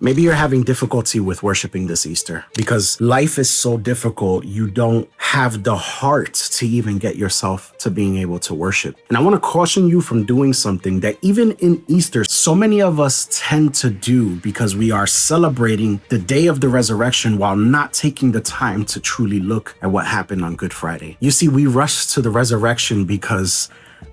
Maybe you're having difficulty with worshiping this Easter because life is so difficult, you don't have the heart to even get yourself to being able to worship. And I want to caution you from doing something that even in Easter, so many of us tend to do because we are celebrating the day of the resurrection while not taking the time to truly look at what happened on Good Friday. You see, we rush to the resurrection because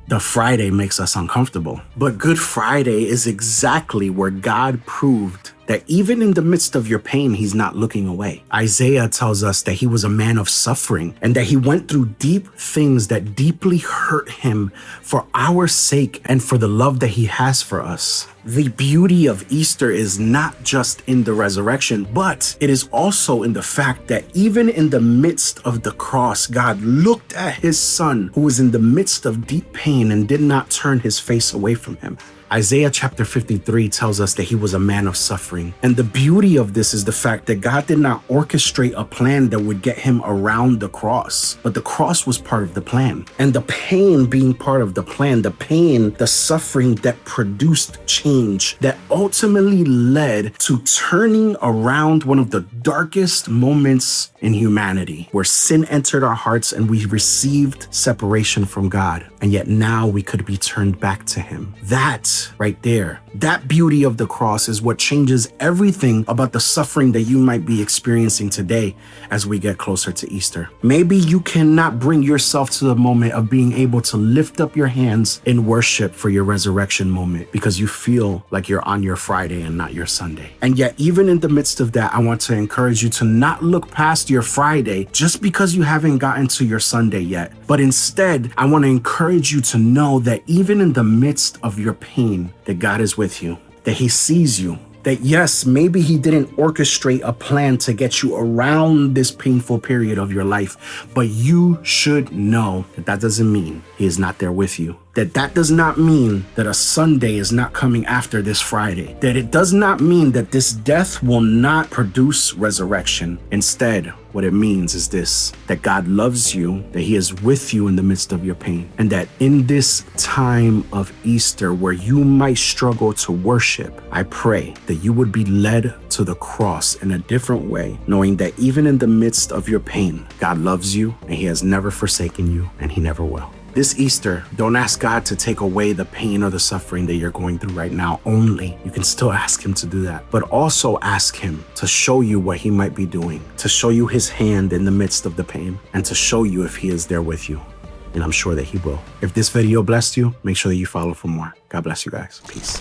the Friday makes us uncomfortable. But Good Friday is exactly where God proved that even in the midst of your pain, he's not looking away. Isaiah tells us that he was a man of suffering and that he went through deep things that deeply hurt him for our sake and for the love that he has for us. The beauty of Easter is not just in the resurrection, but it is also in the fact that even in the midst of the cross, God looked at his son who was in the midst of deep pain and did not turn his face away from him. Isaiah chapter 53 tells us that he was a man of suffering. And the beauty of this is the fact that God did not orchestrate a plan that would get him around the cross, but the cross was part of the plan. And the pain being part of the plan, the suffering that produced change, that ultimately led to turning around one of the darkest moments in humanity, where sin entered our hearts and we received separation from God. And yet now we could be turned back to him. That right there, that beauty of the cross is what changes everything about the suffering that you might be experiencing today as we get closer to Easter. Maybe you cannot bring yourself to the moment of being able to lift up your hands in worship for your resurrection moment because you feel like you're on your Friday and not your Sunday. And yet, even in the midst of that, I want to encourage you to not look past your Friday just because you haven't gotten to your Sunday yet. But instead, I want to encourage you to know that even in the midst of your pain, that God is with you, that he sees you, that yes, maybe he didn't orchestrate a plan to get you around this painful period of your life, but you should know that that doesn't mean he is not there with you. That does not mean that a Sunday is not coming after this Friday. That it does not mean that this death will not produce resurrection. Instead, what it means is this, that God loves you, that he is with you in the midst of your pain, and that in this time of Easter where you might struggle to worship, I pray that you would be led to the cross in a different way, knowing that even in the midst of your pain, God loves you and he has never forsaken you and he never will. This Easter, don't ask God to take away the pain or the suffering that you're going through right now only. You can still ask him to do that, but also ask him to show you what he might be doing, to show you his hand in the midst of the pain, and to show you if he is there with you. And I'm sure that he will. If this video blessed you, make sure that you follow for more. God bless you guys. Peace.